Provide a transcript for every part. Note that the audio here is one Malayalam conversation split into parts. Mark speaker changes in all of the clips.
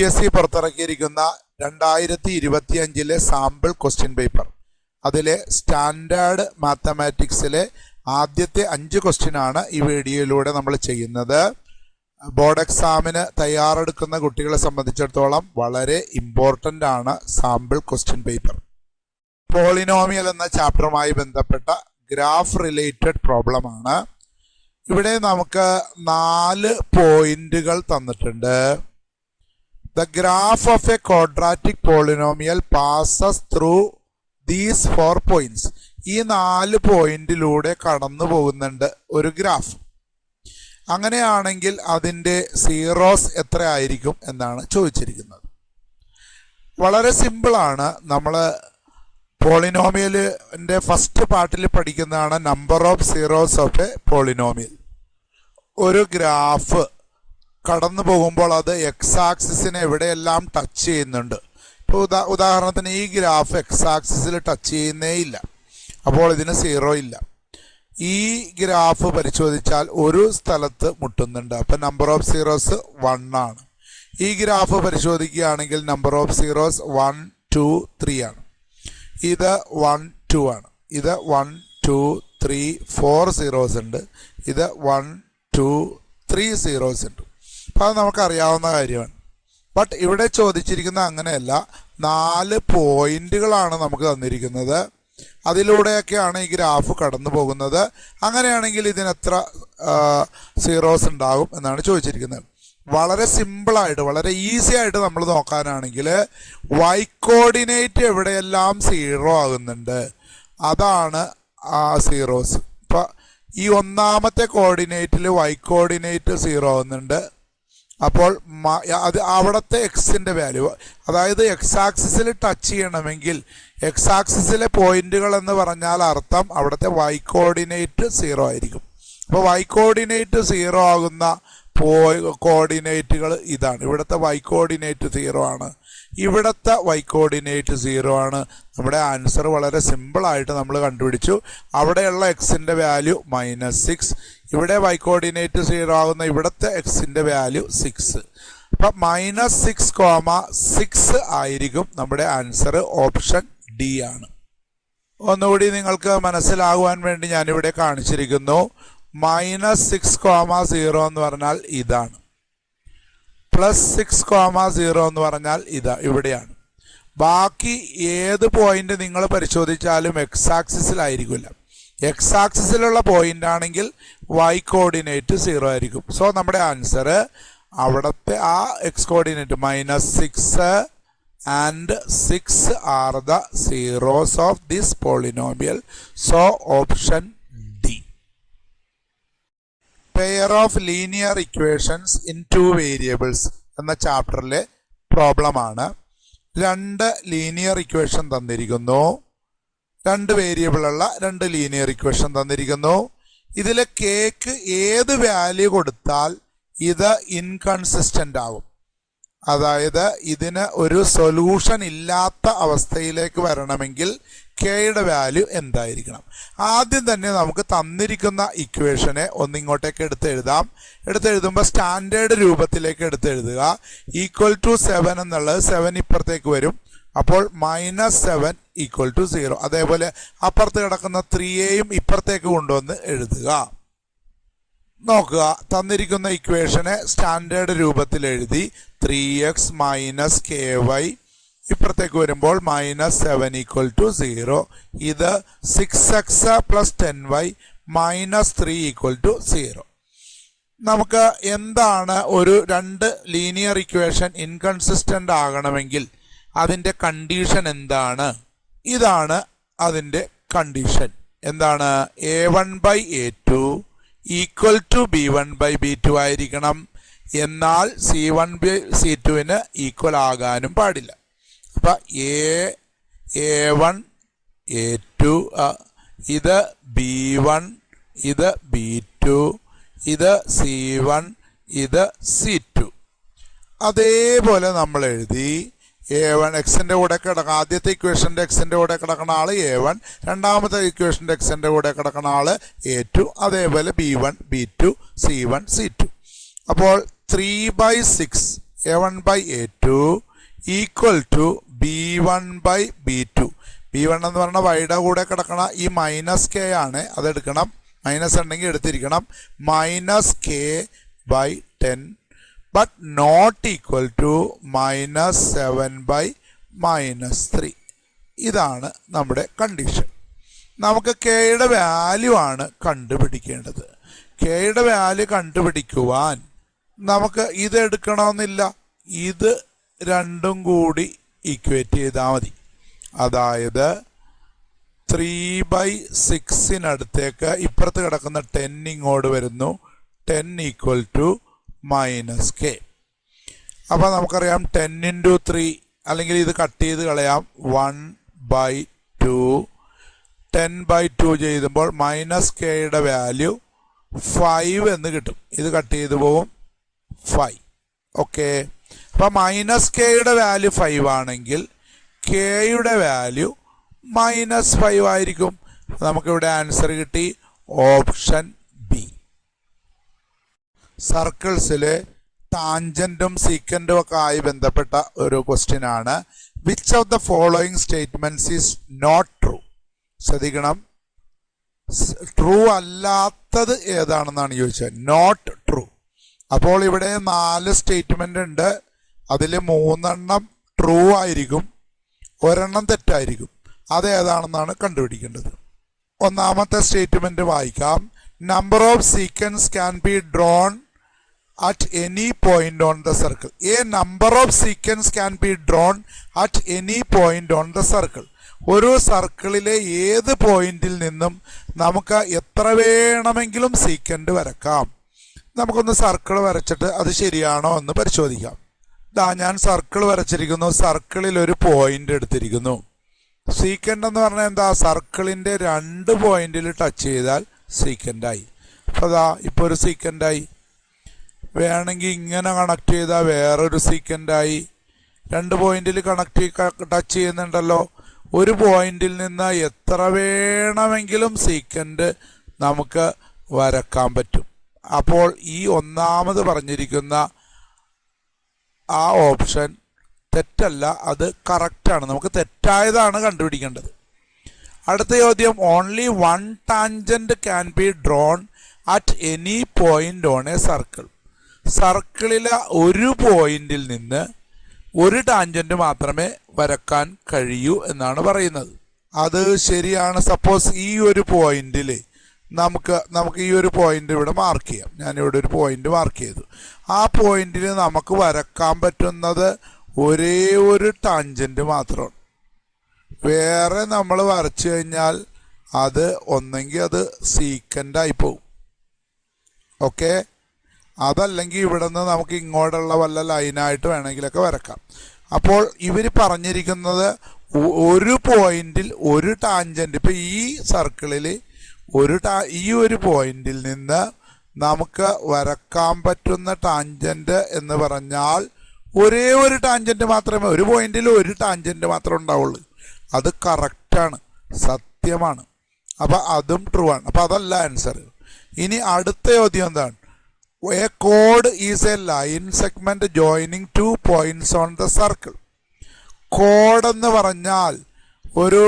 Speaker 1: CBSE പുറത്തിറക്കിയിരിക്കുന്ന 2025 സാമ്പിൾ ക്വസ്റ്റ്യൻ പേപ്പർ, അതിലെ സ്റ്റാൻഡേർഡ് മാത്തമാറ്റിക്സിലെ ആദ്യത്തെ 5 ക്വസ്റ്റ്യനാണ് ഈ വീഡിയോയിലൂടെ നമ്മൾ ചെയ്യുന്നത്. ബോർഡ് എക്സാമിന് തയ്യാറെടുക്കുന്ന കുട്ടികളെ സംബന്ധിച്ചിടത്തോളം വളരെ ഇമ്പോർട്ടൻ്റ് ആണ് സാമ്പിൾ ക്വസ്റ്റ്യൻ പേപ്പർ. പോളിനോമിയൽ എന്ന ചാപ്റ്ററുമായി ബന്ധപ്പെട്ട ഗ്രാഫ് റിലേറ്റഡ് പ്രോബ്ലം ആണ്. ഇവിടെ നമുക്ക് 4 പോയിന്റുകൾ തന്നിട്ടുണ്ട്. The graph of a quadratic polynomial passes through these 4 points. ഈ 4 പോയിന്റിലൂടെ കടന്നു പോകുന്നുണ്ട് ഒരു ഗ്രാഫ്. അങ്ങനെയാണെങ്കിൽ അതിൻ്റെ സീറോസ് എത്രയായിരിക്കും എന്നാണ് ചോദിച്ചിരിക്കുന്നത്. വളരെ സിമ്പിളാണ്. നമ്മൾ പോളിനോമിയലിൻ്റെ ഫസ്റ്റ് പാർട്ടിൽ പഠിക്കുന്നതാണ് number of zeros of A polynomial. ഒരു ഗ്രാഫ് കടന്നു പോകുമ്പോൾ അത് എക്സ് ആക്സിസിനെ എവിടെയെല്ലാം ടച്ച് ചെയ്യുന്നുണ്ട്. ഇപ്പോൾ ഉദാഹരണത്തിന് ഈ ഗ്രാഫ് എക്സ് ആക്സിസിൽ ടച്ച് ചെയ്യുന്നേ ഇല്ല, അപ്പോൾ ഇതിന് സീറോ ഇല്ല. ഈ ഗ്രാഫ് പരിശോധിച്ചാൽ ഒരു സ്ഥലത്ത് മുട്ടുന്നുണ്ട്, അപ്പം നമ്പർ ഓഫ് സീറോസ് 1 ആണ്. ഈ ഗ്രാഫ് പരിശോധിക്കുകയാണെങ്കിൽ നമ്പർ ഓഫ് സീറോസ് 1, 2, 3 ആണ്. ഇത് 1, 2 ആണ്. ഇത് 1, 2, 3, 4 സീറോസ് ഉണ്ട്. ഇത് 1, 2, 3 സീറോസ് ഉണ്ട്. അപ്പോൾ അത് നമുക്കറിയാവുന്ന കാര്യമാണ്. ബട്ട് ഇവിടെ ചോദിച്ചിരിക്കുന്ന അങ്ങനെയല്ല. 4 പോയിന്റുകളാണ് നമുക്ക് തന്നിരിക്കുന്നത്. അതിലൂടെയൊക്കെയാണ് ഈ ഗ്രാഫ് കടന്നു പോകുന്നത്. അങ്ങനെയാണെങ്കിൽ ഇതിനെത്ര സീറോസ് ഉണ്ടാകും എന്നാണ് ചോദിച്ചിരിക്കുന്നത്. വളരെ സിമ്പിളായിട്ട്, വളരെ ഈസി ആയിട്ട് നമ്മൾ നോക്കാനാണെങ്കിൽ വൈ കോർഡിനേറ്റ് എവിടെയെല്ലാം സീറോ ആകുന്നുണ്ട് അതാണ് ആ സീറോസ്. ഇപ്പം ഈ ഒന്നാമത്തെ കോർഡിനേറ്റിൽ വൈ കോർഡിനേറ്റ് സീറോ ആകുന്നുണ്ട്. അപ്പോൾ അത് അവിടുത്തെ എക്സിൻ്റെ വാല്യൂ, അതായത് എക്സ് ആക്സിസിൽ ടച്ച് ചെയ്യണമെങ്കിൽ എക്സ് ആക്സിസിലെ പോയിന്റുകൾ എന്ന് പറഞ്ഞാൽ അർത്ഥം അവിടുത്തെ വൈ കോർഡിനേറ്റ് സീറോ ആയിരിക്കും. അപ്പോൾ വൈ കോർഡിനേറ്റ് സീറോ ആകുന്ന കോർഡിനേറ്റുകൾ ഇതാണ്. ഇവിടുത്തെ വൈ കോർഡിനേറ്റ് സീറോ ആണ്, ഇവിടുത്തെ വൈ കോർഡിനേറ്റ് സീറോ ആണ്. നമ്മുടെ ആൻസർ വളരെ സിമ്പിളായിട്ട് നമ്മൾ കണ്ടുപിടിച്ചു. അവിടെയുള്ള എക്സിൻ്റെ വാല്യൂ -6, ഇവിടെ വൈ കോർഡിനേറ്റ് സീറോ ആകുന്ന ഇവിടുത്തെ എക്സിൻ്റെ വാല്യൂ 6. അപ്പം -6,6 ആയിരിക്കും നമ്മുടെ ആൻസർ. ഓപ്ഷൻ ഡി ആണ്. ഒന്നുകൂടി നിങ്ങൾക്ക് മനസ്സിലാകുവാൻ വേണ്ടി ഞാനിവിടെ കാണിച്ചിരിക്കുന്നു. -6,0 എന്ന് പറഞ്ഞാൽ ഇതാണ്, +6,0 എന്ന് പറഞ്ഞാൽ ഇവിടെയാണ്. ബാക്കി ഏത് പോയിന്റ് നിങ്ങൾ പരിശോധിച്ചാലും എക്സ് ആക്സിസിലായിരിക്കില്ല. എക്സ് ആക്സിസിലുള്ള പോയിന്റ് ആണെങ്കിൽ വൈ കോർഡിനേറ്റ് 0 ആയിരിക്കും. സോ നമ്മുടെ ആൻസർ അവിടുത്തെ ആ X coordinate -6 and 6 are the zeros of this polynomial. So option D. Pair of linear equations in 2 variables എന്ന ചാപ്റ്ററിലെ പ്രോബ്ലം ആണ്. 2 ലീനിയർ ഇക്വേഷൻ തന്നിരിക്കുന്നു. 2 വേരിയബിളുള്ള 2 ലീനിയർ ഇക്വേഷൻ തന്നിരിക്കുന്നു. ഇതിൽ കേക്ക് ഏത് വാല്യൂ കൊടുത്താൽ ഇത് ഇൻകൺസിസ്റ്റൻ്റ് ആകും. അതായത് ഇതിന് ഒരു സൊല്യൂഷൻ ഇല്ലാത്ത അവസ്ഥയിലേക്ക് വരണമെങ്കിൽ കെയുടെ വാല്യൂ എന്തായിരിക്കണം? ആദ്യം തന്നെ നമുക്ക് തന്നിരിക്കുന്ന ഇക്വേഷനെ ഒന്നിങ്ങോട്ടേക്ക് എടുത്തെഴുതുമ്പോൾ സ്റ്റാൻഡേർഡ് രൂപത്തിലേക്ക് എടുത്തെഴുതുക. =7 എന്നുള്ളത് 7 ഇപ്പുറത്തേക്ക് വരും. അപ്പോൾ -7 = 0. അതേപോലെ അപ്പുറത്ത് കിടക്കുന്ന 3യെയും ഇപ്പുറത്തേക്ക് കൊണ്ടുവന്ന് എഴുതുക. നോക്കുക, തന്നിരിക്കുന്ന ഇക്വേഷനെ സ്റ്റാൻഡേർഡ് രൂപത്തിൽ എഴുതി 3x - ky ഇപ്പുറത്തേക്ക് വരുമ്പോൾ -7 = 0. ഇത് 6x + 10y -3 = 0. നമുക്ക് എന്താണ് ഒരു 2 ലീനിയർ ഇക്വേഷൻ ഇൻകൺസിസ്റ്റൻ്റ് ആകണമെങ്കിൽ അതിൻ്റെ കണ്ടീഷൻ എന്താണ്? ഇതാണ് അതിൻ്റെ കണ്ടീഷൻ. എന്താണ്? a1/a2 = b1/b2 ആയിരിക്കണം. എന്നാൽ c1/c2 ഈക്വൽ ആകാനും പാടില്ല. അപ്പം a1 a2 ഇത് b1 ഇത് b2 ഇത് c1 ഇത് c2. അതേപോലെ നമ്മൾ എഴുതി a1 എക്സിൻ്റെ കൂടെ കിടക്കണം. ആദ്യത്തെ ഇക്വേഷൻ്റെ എക്സിൻ്റെ കൂടെ കിടക്കുന്ന ആൾ a1, രണ്ടാമത്തെ ഇക്വേഷൻ്റെ എക്സിൻ്റെ കൂടെ കിടക്കുന്ന ആൾ a2, അതേപോലെ b1 b2 c1 c2. അപ്പോൾ 3/6 A1/A2 equal to B1/B2. B1 എന്ന് പറഞ്ഞാൽ വൈയുടെ കൂടെ കിടക്കണ ഈ -k ആണ്, അതെടുക്കണം. മൈനസ് ഉണ്ടെങ്കിൽ എടുത്തിരിക്കണം. -k/10 but not equal to -7/-3. ഇതാണ് നമ്മുടെ കണ്ടീഷൻ. നമുക്ക് കെയുടെ വാല്യൂ ആണ് കണ്ടുപിടിക്കേണ്ടത്. കെയുടെ വാല്യൂ കണ്ടുപിടിക്കുവാൻ നമുക്ക് ഇത് എടുക്കണമെന്നില്ല, ഇത് രണ്ടും കൂടി ഈക്വേറ്റ് ചെയ്താൽ മതി. അതായത് 3/6 ഇപ്പുറത്ത് കിടക്കുന്ന 10 ഇങ്ങോട്ട് വരുന്നു. 10 ഈക്വൽ ടു -k. അപ്പോൾ നമുക്കറിയാം 10 × 3 അല്ലെങ്കിൽ ഇത് കട്ട് ചെയ്ത് കളയാം. 1/2. 10/2 ചെയ്യുമ്പോൾ -kയുടെ വാല്യൂ 5 എന്ന് കിട്ടും. ഇത് കട്ട് ചെയ്ത് പോവും 5. ഓക്കെ. അപ്പം -kയുടെ വാല്യൂ 5 ആണെങ്കിൽ കെയുടെ വാല്യൂ -5 ആയിരിക്കും. നമുക്കിവിടെ ആൻസർ കിട്ടി, ഓപ്ഷൻ ബി. സർക്കിൾസിലെ ടാൻജൻറ്റും സീക്കൻറ്റും ഒക്കെ ആയി ബന്ധപ്പെട്ട ഒരു ക്വസ്റ്റ്യൻ ആണ്. Which of the following statements is not true? ശ്രദ്ധിക്കണം, ട്രൂ അല്ലാത്തത് ഏതാണെന്നാണ് ചോദിച്ചത്. Not true. അപ്പോൾ ഇവിടെ 4 സ്റ്റേറ്റ്മെൻ്റ് ഉണ്ട്. അതിൽ 3 ട്രൂ ആയിരിക്കും, 1 തെറ്റായിരിക്കും. അതേതാണെന്നാണ് കണ്ടുപിടിക്കേണ്ടത്. ഒന്നാമത്തെ സ്റ്റേറ്റ്മെൻറ്റ് വായിക്കാം. Number of sequence can be drone at any point on the circle. A number of sequence can be drawn at any point on the circle. ഒരു സർക്കിളിലെ ഏത് പോയിന്റിൽ നിന്നും നമുക്ക് എത്ര വേണമെങ്കിലും സീക്വൻ്റ് വരക്കാം. നമുക്കൊന്ന് സർക്കിൾ വരച്ചിട്ട് അത് ശരിയാണോ എന്ന് പരിശോധിക്കാം. ഞാൻ സർക്കിൾ വരച്ചിരിക്കുന്നു. സർക്കിളിൽ ഒരു പോയിന്റ് എടുത്തിരിക്കുന്നു. സീക്വൻ്റ് എന്ന് പറഞ്ഞാൽ എന്താ? സർക്കിളിൻ്റെ 2 പോയിന്റിൽ ടച്ച് ചെയ്താൽ സീക്വൻ്റായി. അപ്പോൾ ഇപ്പോൾ ഒരു സീക്വൻ്റായി. വേണമെങ്കിൽ ഇങ്ങനെ കണക്ട് ചെയ്താൽ വേറൊരു സീക്വൻ്റായി. 2 പോയിന്റിൽ ടച്ച് ചെയ്യുന്നുണ്ടല്ലോ. ഒരു പോയിന്റിൽ നിന്ന് എത്ര വേണമെങ്കിലും സീക്വൻ്റ് നമുക്ക് വരക്കാൻ പറ്റും. അപ്പോൾ ഈ ഒന്നാമത് പറഞ്ഞിരിക്കുന്ന ആ ഓപ്ഷൻ തെറ്റല്ല, അത് കറക്റ്റാണ്. നമുക്ക് തെറ്റായതാണ് കണ്ടുപിടിക്കേണ്ടത്. അടുത്ത ചോദ്യം, only 1 tangent can be drawn at any point on a circle. സർക്കിളിലെ ഒരു പോയിന്റിൽ നിന്ന് ഒരു ടാൻജൻറ്റ് മാത്രമേ വരക്കാൻ കഴിയൂ എന്നാണ് പറയുന്നത്. അത് ശരിയാണ്. സപ്പോസ് ഈ ഒരു പോയിന്റിൽ നമുക്ക് ഈ ഒരു പോയിന്റ് ഇവിടെ മാർക്ക് ചെയ്യാം. ഞാനിവിടെ ഒരു പോയിന്റ് മാർക്ക് ചെയ്തു. ആ പോയിന്റിൽ നമുക്ക് വരക്കാൻ പറ്റുന്നത് ഒരേ ഒരു ടാൻജൻറ്റ് മാത്രമാണ്. വേറെ നമ്മൾ വരച്ചു കഴിഞ്ഞാൽ അത് ഒന്നെങ്കിൽ അത് സീക്വൻ്റായി പോകും. ഓക്കെ. അതല്ലെങ്കിൽ ഇവിടെ നിന്ന് നമുക്ക് ഇങ്ങോട്ടുള്ള വല്ല ലൈനായിട്ട് വേണമെങ്കിലൊക്കെ വരക്കാം. അപ്പോൾ ഇവർ പറഞ്ഞിരിക്കുന്നത് ഒരു പോയിന്റിൽ ഒരു ടാൻജൻറ്റ്. ഇപ്പോൾ ഈ സർക്കിളിൽ ഈ ഒരു പോയിന്റിൽ നിന്ന് നമുക്ക് വരക്കാൻ പറ്റുന്ന ടാൻജൻറ്റ് എന്ന് പറഞ്ഞാൽ ഒരേ ഒരു ടാൻജൻറ്റ് മാത്രമേ, ഒരു പോയിന്റിൽ ഒരു ടാൻജൻറ്റ് മാത്രമേ ഉണ്ടാവുള്ളൂ. അത് കറക്റ്റാണ്, സത്യമാണ്. അപ്പം അതും ട്രൂ ആണ്. അപ്പം അതല്ല ആൻസർ. ഇനി അടുത്ത ചോദ്യം എന്താണ്? A chord is a line segment joining 2 points on the circle. Code എന്ന് പറഞ്ഞാൽ ഒരു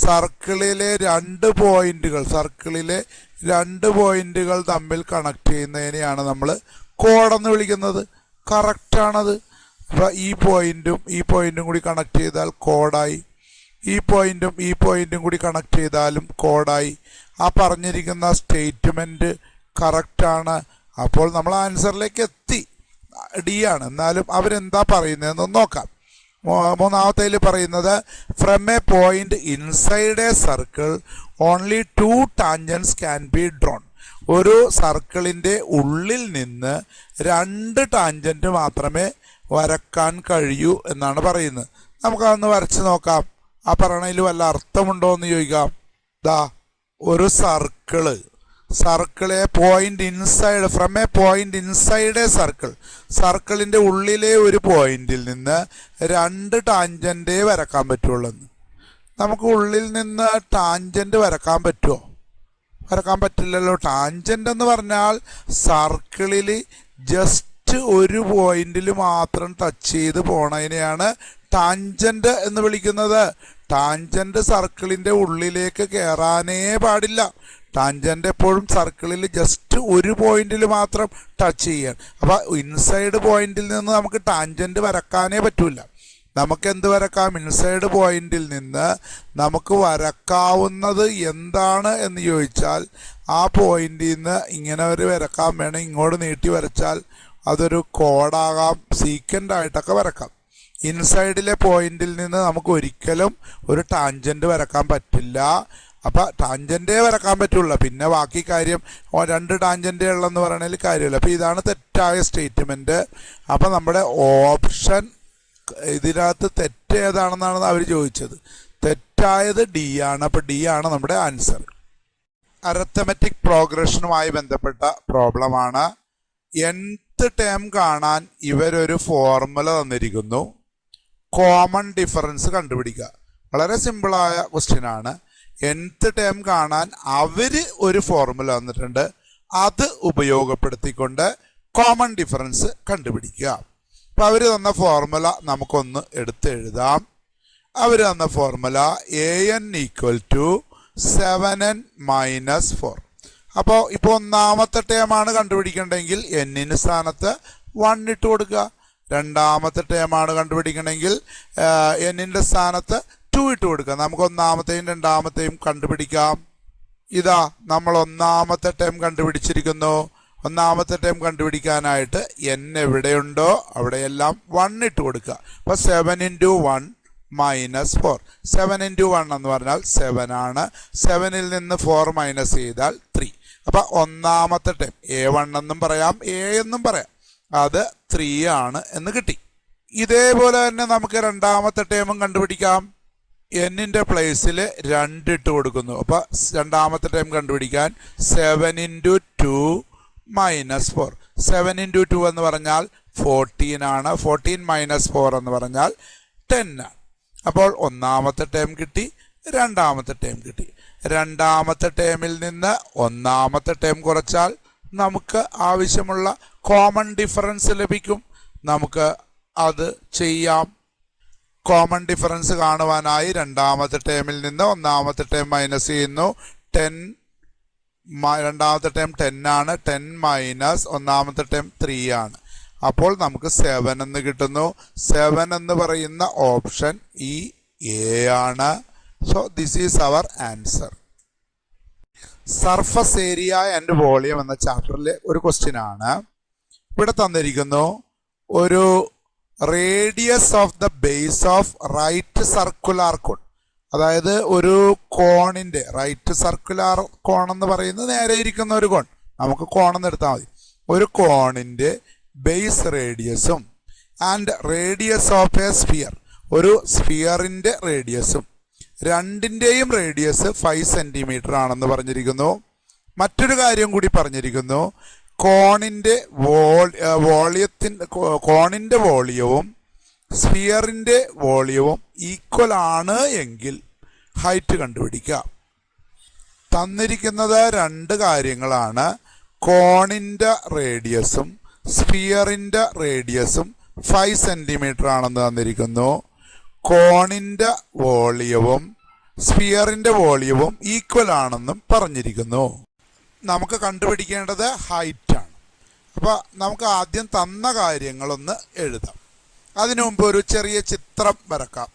Speaker 1: സർക്കിളിലെ 2 പോയിന്റുകൾ തമ്മിൽ കണക്ട് ചെയ്യുന്നതിനെയാണ് നമ്മൾ കോഡെന്ന് വിളിക്കുന്നത്. കറക്റ്റാണത്. അപ്പോൾ ഈ പോയിന്റും കൂടി കണക്ട് ചെയ്താൽ കോഡായി. ഈ പോയിന്റും കൂടി കണക്ട് ചെയ്താലും കോഡായി. ആ പറഞ്ഞിരിക്കുന്ന സ്റ്റേറ്റ്മെൻറ്റ് കറക്റ്റാണ്. അപ്പോൾ നമ്മൾ ആൻസറിലേക്ക് എത്തി. ഡി ആണ്. എന്നാലും അവരെന്താ പറയുന്നതെന്ന് നോക്കാം. മൂന്നാമത്തേൽ പറയുന്നത്, from a point inside a circle only 2 tangents can be drone. ഒരു സർക്കിളിൻ്റെ ഉള്ളിൽ നിന്ന് 2 ടാൻജൻറ്റ് മാത്രമേ വരക്കാൻ കഴിയൂ എന്നാണ് പറയുന്നത്. നമുക്കതൊന്ന് വരച്ച് നോക്കാം. ആ പറയണതിൽ വല്ല അർത്ഥമുണ്ടോ എന്ന് ചോദിക്കാം. ഒരു സർക്കിളെ point inside, from a point inside a circle, സർക്കിളിൻ്റെ ഉള്ളിലെ ഒരു പോയിന്റിൽ നിന്ന് 2 ടാൻജൻറ്റേ വരക്കാൻ പറ്റുള്ളൂ. നമുക്ക് ഉള്ളിൽ നിന്ന് ടാൻജൻറ്റ് വരക്കാൻ പറ്റുമോ? വരക്കാൻ പറ്റില്ലല്ലോ. ടാൻജൻറ്റ് എന്ന് പറഞ്ഞാൽ സർക്കിളിൽ ജസ്റ്റ് ജസ്റ്റ് ഒരു പോയിന്റിൽ മാത്രം ടച്ച് ചെയ്ത് പോണതിനെയാണ് ടാൻജന്റ് എന്ന് വിളിക്കുന്നത്. ടാൻജന്റ് സർക്കിളിന്റെ ഉള്ളിലേക്ക് കയറാനേ പാടില്ല. ടാൻജന്റ് എപ്പോഴും സർക്കിളിൽ ജസ്റ്റ് ഒരു പോയിന്റിൽ മാത്രം ടച്ച് ചെയ്യാൻ. അപ്പോൾ ഇൻസൈഡ് പോയിന്റിൽ നിന്ന് നമുക്ക് ടാൻജന്റ് വരക്കാനേ പറ്റില്ല. നമുക്ക് എന്ത് വരക്കാം? ഇൻസൈഡ് പോയിന്റിൽ നിന്ന് നമുക്ക് വരക്കാവുന്നത് എന്താണ് എന്ന് ചോദിച്ചാൽ ആ പോയിന്റിൽ നിന്ന് ഇങ്ങനെ ഒരു വരക്കാൻ വേണം. ഇങ്ങോട്ട് നീട്ടി വരച്ചാൽ അതൊരു കോഡാകാം, സീക്കൻ്റ് ആയിട്ടൊക്കെ വരക്കാം. ഇൻസൈഡിലെ പോയിന്റിൽ നിന്ന് നമുക്ക് ഒരിക്കലും ഒരു ടാൻജന്റ് വരക്കാൻ പറ്റില്ല. അപ്പം ടാൻജൻറ്റേ വരക്കാൻ പറ്റുള്ളൂ. പിന്നെ ബാക്കി കാര്യം 2 ടാൻജൻറ്റേ ഉള്ളെന്ന് പറയണതിൽ കാര്യമില്ല. അപ്പോൾ ഇതാണ് തെറ്റായ സ്റ്റേറ്റ്മെൻറ്റ്. അപ്പം നമ്മുടെ ഓപ്ഷൻ ഇതിനകത്ത് തെറ്റ് ഏതാണെന്നാണ് അവർ ചോദിച്ചത്. തെറ്റായത് ഡി ആണ്. അപ്പോൾ ഡി ആണ് നമ്മുടെ ആൻസർ. അരിത്തമെറ്റിക് പ്രോഗ്രഷനുമായി ബന്ധപ്പെട്ട പ്രോബ്ലമാണ്. nth ടേം കാണാൻ ഇവരൊരു ഫോർമുല തന്നിരിക്കുന്നു. കോമൺ ഡിഫറൻസ് കണ്ടുപിടിക്കുക. വളരെ സിമ്പിളായ ക്വസ്റ്റ്യനാണ്. nth ടേം കാണാൻ അവർ ഒരു ഫോർമുല തന്നിട്ടുണ്ട്. അത് ഉപയോഗപ്പെടുത്തിക്കൊണ്ട് കോമൺ ഡിഫറൻസ് കണ്ടുപിടിക്കുക. അപ്പോൾ അവർ തന്ന ഫോർമുല നമുക്കൊന്ന് എടുത്തെഴുതാം. അവർ തന്ന ഫോർമുല an = 7n - 4. അപ്പോൾ ഇപ്പോൾ ഒന്നാമത്തെ ടേമാണ് കണ്ടുപിടിക്കേണ്ടെങ്കിൽ എന്നിന് സ്ഥാനത്ത് 1 ഇട്ട് കൊടുക്കുക. രണ്ടാമത്തെ ടേമാണ് കണ്ടുപിടിക്കണമെങ്കിൽ എന്നിൻ്റെ സ്ഥാനത്ത് 2 ഇട്ട് കൊടുക്കുക. നമുക്ക് ഒന്നാമത്തെയും രണ്ടാമത്തെയും കണ്ടുപിടിക്കാം. ഇതാ നമ്മൾ ഒന്നാമത്തെ ടേം കണ്ടുപിടിച്ചിരിക്കുന്നു. ഒന്നാമത്തെ ടേം കണ്ടുപിടിക്കാനായിട്ട് n എവിടെയുണ്ടോ അവിടെയെല്ലാം 1 ഇട്ട് കൊടുക്കുക. അപ്പോൾ 7 × 1 - 4. 7 × 1 എന്ന് പറഞ്ഞാൽ 7 ആണ്. 7ൽ നിന്ന് 4 മൈനസ് ചെയ്താൽ 3. അപ്പോൾ ഒന്നാമത്തെ ടേം A1 എന്നും പറയാം, A എന്നും പറയാം. അത് 3 ആണ് എന്ന് കിട്ടി. ഇതേപോലെ തന്നെ നമുക്ക് രണ്ടാമത്തെ ടേമും കണ്ടുപിടിക്കാം. എന്നിൻ്റെ പ്ലേസിൽ 2 ഇട്ട് കൊടുക്കുന്നു. അപ്പോൾ രണ്ടാമത്തെ ടേം കണ്ടുപിടിക്കാൻ 7 × 2 - 4. 7 × 2 എന്ന് പറഞ്ഞാൽ 14 ആണ്. 14 - 4 എന്ന് പറഞ്ഞാൽ 10 ആണ്. അപ്പോൾ ഒന്നാമത്തെ ടേം കിട്ടി, രണ്ടാമത്തെ ടേം കിട്ടി. രണ്ടാമത്തെ ടേമിൽ നിന്ന് ഒന്നാമത്തെ ടേം കുറച്ചാൽ നമുക്ക് ആവശ്യമുള്ള കോമൺ ഡിഫറൻസ് ലഭിക്കും. നമുക്ക് അത് ചെയ്യാം. കോമൺ ഡിഫറൻസ് കാണുവാനായി രണ്ടാമത്തെ ടേമിൽ നിന്ന് ഒന്നാമത്തെ ടേം മൈനസ് ചെയ്യുന്നു. 10 രണ്ടാമത്തെ ടേം 10 ആണ്. 10 - ഒന്നാമത്തെ ടേം 3 ആണ്. അപ്പോൾ നമുക്ക് 7 എന്ന് കിട്ടുന്നു. 7 എന്ന് പറയുന്ന ഓപ്ഷൻ ഈ എ ആണ്. So this is our answer. Surface area and volume എന്ന ചാപ്റ്ററിലെ ഒരു ക്വസ്റ്റ്യൻ ആണ്. ഇവിടെ തന്നിരിക്കുന്നു ഒരു radius of the base of right circular cone. അതായത് ഒരു കോണിൻ്റെ റൈറ്റ് സർക്കുലാർ കോൺ എന്ന് പറയുന്നത് നേരെ ഇരിക്കുന്ന ഒരു കോൺ. നമുക്ക് കോണെന്ന് എടുത്താൽ മതി. ഒരു കോണിൻ്റെ ബേസ് റേഡിയസും and radius of a sphere, ഒരു സ്ഫിയറിൻ്റെ റേഡിയസും രണ്ടിൻ്റെയും റേഡിയസ് 5 സെൻറ്റിമീറ്റർ ആണെന്ന് പറഞ്ഞിരിക്കുന്നു. മറ്റൊരു കാര്യം കൂടി പറഞ്ഞിരിക്കുന്നു. കോണിൻ്റെ കോണിൻ്റെ വോളിയവും സ്ഫിയറിൻ്റെ വോളിയവും ഈക്വൽ ആണ് എങ്കിൽ ഹൈറ്റ് കണ്ടുപിടിക്കുക. തന്നിരിക്കുന്നത് 2 കാര്യങ്ങളാണ്. കോണിൻ്റെ റേഡിയസും സ്ഫിയറിൻ്റെ റേഡിയസും 5 സെൻറ്റിമീറ്റർ ആണെന്ന് തന്നിരിക്കുന്നു. കോണിൻ്റെ വോളിയവും സ്ഫിയറിൻ്റെ വോളിയവും ഈക്വൽ ആണെന്നും പറഞ്ഞിരിക്കുന്നു. നമുക്ക് കണ്ടുപിടിക്കേണ്ടത് ഹൈറ്റാണ്. അപ്പോൾ നമുക്ക് ആദ്യം തന്ന കാര്യങ്ങളൊന്ന് എഴുതാം. അതിനു മുമ്പ് ഒരു ചെറിയ ചിത്രം വരക്കാം.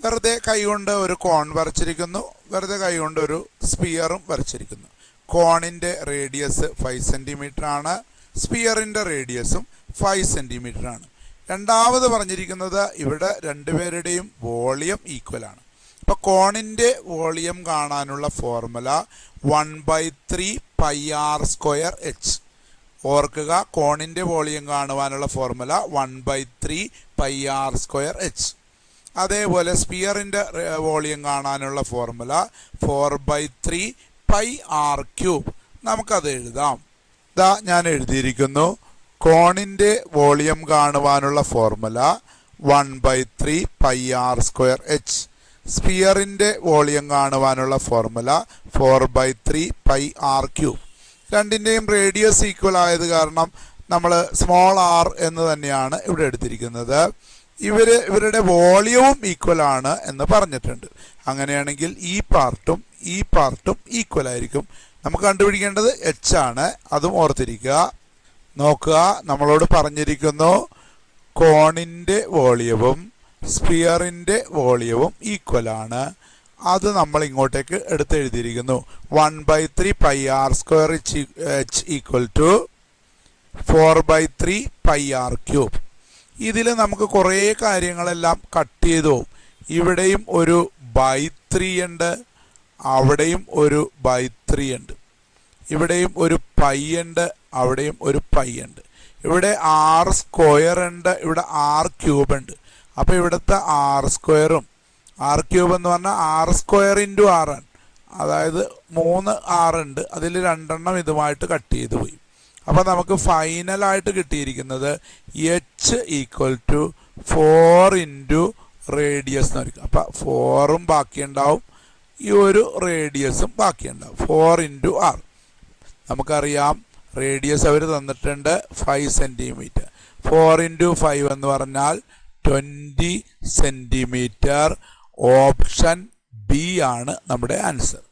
Speaker 1: വെറുതെ കൈകൊണ്ട് ഒരു കോൺ വരച്ചിരിക്കുന്നു, വെറുതെ കൈകൊണ്ട് ഒരു സ്ഫിയറും വരച്ചിരിക്കുന്നു. കോണിൻ്റെ റേഡിയസ് 5 സെൻറ്റിമീറ്റർ ആണ്, സ്ഫിയറിൻ്റെ റേഡിയസും 5 സെൻറ്റിമീറ്റർ ആണ്. രണ്ടാമത് പറഞ്ഞിരിക്കുന്നത് ഇവിടെ രണ്ടുപേരുടെയും വോളിയം ഈക്വൽ ആണ്. അപ്പോൾ കോണിൻ്റെ വോളിയം കാണാനുള്ള ഫോർമുല 1/3 πr²h. ഓർക്കുക, കോണിൻ്റെ വോളിയം കാണുവാനുള്ള ഫോർമുല 1/3 πr²h. അതേപോലെ സ്ഫിയറിൻ്റെ വോളിയം കാണാനുള്ള ഫോർമുല 4/3 πr³. നമുക്കത് എഴുതാം. ഇതാ ഞാൻ എഴുതിയിരിക്കുന്നു. കോണിൻ്റെ വോളിയം കാണുവാനുള്ള ഫോർമുല 1/3 πr²h. സ്ഫിയറിൻ്റെ വോളിയം കാണുവാനുള്ള ഫോർമുല 4/3 πr³. രണ്ടിൻ്റെയും റേഡിയസ് ഈക്വൽ ആയത് കാരണം നമ്മൾ സ്മോൾ ആർ എന്ന് തന്നെയാണ് ഇവിടെ എടുത്തിരിക്കുന്നത്. ഇവരുടെ വോളിയവും ഈക്വൽ ആണ് എന്ന് പറഞ്ഞിട്ടുണ്ട്. അങ്ങനെയാണെങ്കിൽ ഈ പാർട്ടും ഈക്വൽ ആയിരിക്കും. നമുക്ക് കണ്ടുപിടിക്കേണ്ടത് എച്ച് ആണ്, അതും ഓർത്തിരിക്കുക. നോക്കുക, നമ്മളോട് പറഞ്ഞിരിക്കുന്നു കോണിൻ്റെ വോളിയവും സ്പിയറിൻ്റെ വോളിയവും ഈക്വൽ ആണ്. അത് നമ്മൾ ഇങ്ങോട്ടേക്ക് എടുത്തെഴുതിയിരിക്കുന്നു. 1/3 pi R square H equal to 4/3 pi R cube. ഇതിൽ നമുക്ക് കുറേ കാര്യങ്ങളെല്ലാം കട്ട് ചെയ്തു പോകും. ഇവിടെയും ഒരു /3 ഉണ്ട്, അവിടെയും ഒരു /3 ഉണ്ട്, ഇവിടെയും ഒരു പൈ ഉണ്ട്, അവിടെയും ഒരു പൈ ഉണ്ട്. ഇവിടെ ആർ സ്ക്വയർ ഉണ്ട്, ഇവിടെ ആർ ക്യൂബ് ഉണ്ട്. അപ്പോൾ ഇവിടുത്തെ ആർ സ്ക്വയറും ആർ ക്യൂബ് എന്ന് പറഞ്ഞാൽ ആർ സ്ക്വയർ ഇൻറ്റു ആർ ആണ്. അതായത് 3 ആർ ഉണ്ട്, അതിൽ 2 ഇതുമായിട്ട് കട്ട് ചെയ്ത് പോയി. അപ്പോൾ നമുക്ക് ഫൈനലായിട്ട് കിട്ടിയിരിക്കുന്നത് H equal to 4 into radius എന്ന് പറയും. അപ്പം 4ഉം ബാക്കിയുണ്ടാവും, ഈ ഒരു റേഡിയസും ബാക്കിയുണ്ടാവും. 4 ഇൻറ്റു ആർ. നമുക്കറിയാം റേഡിയസ് അവർ തന്നിട്ടുണ്ട് 5 സെൻറ്റിമീറ്റർ. 4 ഇൻറ്റു 5 എന്ന് പറഞ്ഞാൽ 20 സെൻറ്റിമീറ്റർ. ഓപ്ഷൻ ബി ആണ് നമ്മുടെ ആൻസർ.